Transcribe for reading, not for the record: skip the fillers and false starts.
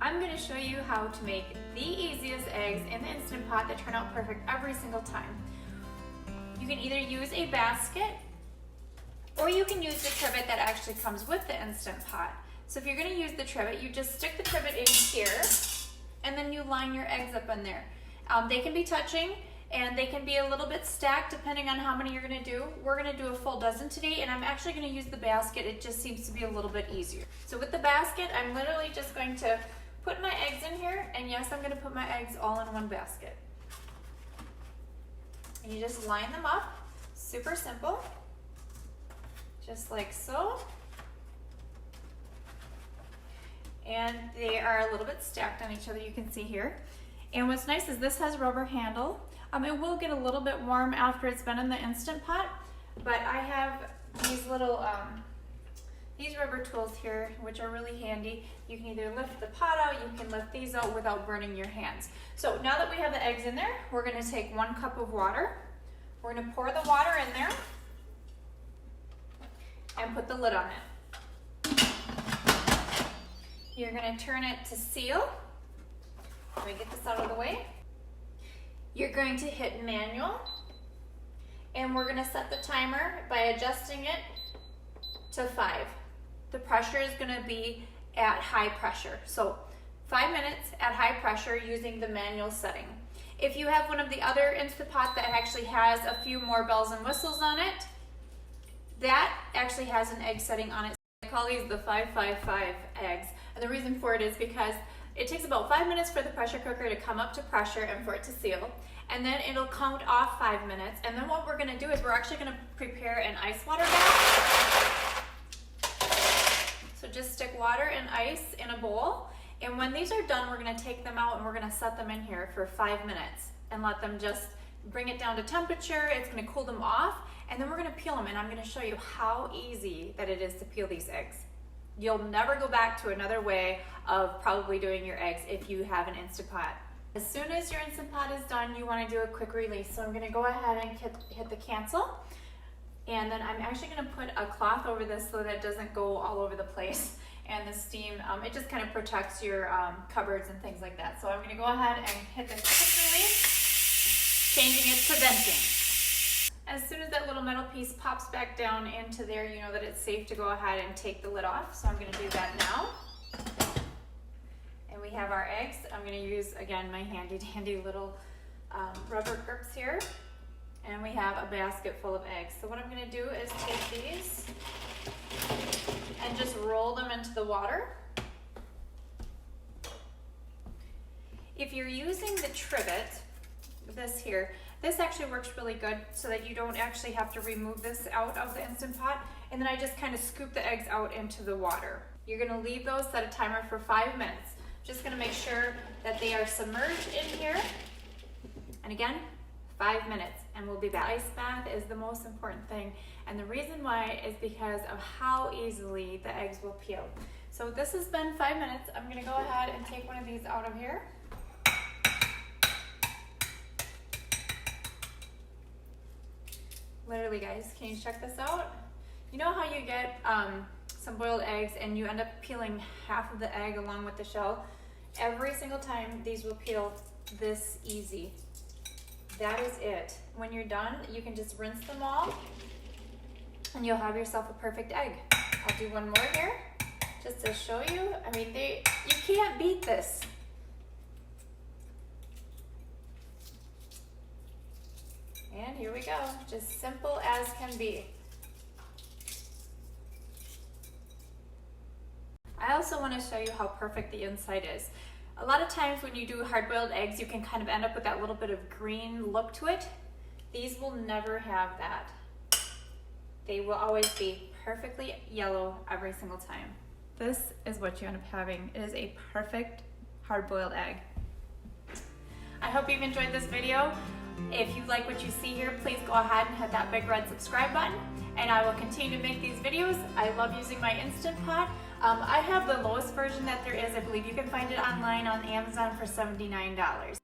I'm going to show you how to make the easiest eggs in the Instant Pot that turn out perfect every single time. You can either use a basket or you can use the trivet that actually comes with the Instant Pot. So if you're going to use the trivet, you just stick the trivet in here and then you line your eggs up in there. They can be touching and they can be a little bit stacked depending on how many you're going to do. We're going to do a full dozen today, and I'm actually going to use the basket. It just seems to be a little bit easier. So with the basket, I'm literally just going to put my eggs in here, and yes, I'm going to put my eggs all in one basket. And you just line them up, super simple, just like so. And they are a little bit stacked on each other, you can see here. And what's nice is this has a rubber handle. It will get a little bit warm after it's been in the Instant Pot, but I have these little these rubber tools here, which are really handy. You can either lift the pot out, you can lift these out without burning your hands. So now that we have the eggs in there, we're going to take 1 cup of water. We're going to pour the water in there and put the lid on it. You're going to turn it to seal. Let me get this out of the way. You're going to hit manual, and we're going to set the timer by adjusting it to 5. The pressure is going to be at high pressure. So 5 minutes at high pressure using the manual setting. If you have one of the other Instant Pot that actually has a few more bells and whistles on it, that actually has an egg setting on it. I call these the 555 eggs. And the reason for it is because it takes about 5 minutes for the pressure cooker to come up to pressure and for it to seal. And then it'll count off 5 minutes. And then what we're going to do is we're actually going to prepare an ice water bath. So just stick water and ice in a bowl. And when these are done, we're going to take them out and we're going to set them in here for 5 minutes and let them just bring it down to temperature. It's going to cool them off. And then we're going to peel them. And I'm going to show you how easy that it is to peel these eggs. You'll never go back to another way of probably doing your eggs if you have an Instant Pot. As soon as your Instant Pot is done, you want to do a quick release. So I'm going to go ahead and hit the cancel. And then I'm actually going to put a cloth over this so that it doesn't go all over the place. And the steam, it just kind of protects your cupboards and things like that. So I'm going to go ahead and hit the quick release, changing it to venting. As soon as that little metal piece pops back down into there, you know that it's safe to go ahead and take the lid off. So I'm going to do that now. And we have our eggs. I'm going to use, again, my handy dandy little rubber grips here. And we have a basket full of eggs. So what I'm going to do is take these and just roll them into the water. If you're using the trivet, this here, this actually works really good so that you don't actually have to remove this out of the Instant Pot. And then I just kind of scoop the eggs out into the water. You're going to leave those, set a timer for 5 minutes. Just going to make sure that they are submerged in here. And again, 5 minutes and we'll be back. Ice bath is the most important thing. And the reason why is because of how easily the eggs will peel. So this has been 5 minutes. I'm going to go ahead and take one of these out of here. Literally, guys, can you check this out? You know how you get some boiled eggs and you end up peeling half of the egg along with the shell? Every single time these will peel this easy. That is it. When you're done, you can just rinse them all and you'll have yourself a perfect egg. I'll do one more here just to show you. I mean, you can't beat this. And here we go, just simple as can be. I also want to show you how perfect the inside is. A lot of times when you do hard-boiled eggs, you can kind of end up with that little bit of green look to it. These will never have that. They will always be perfectly yellow every single time. This is what you end up having. It is a perfect hard-boiled egg. I hope you've enjoyed this video. If you like what you see here, please go ahead and hit that big red subscribe button, and I will continue to make these videos. I love using my Instant Pot. I have the lowest version that there is. I believe you can find it online on Amazon for $79.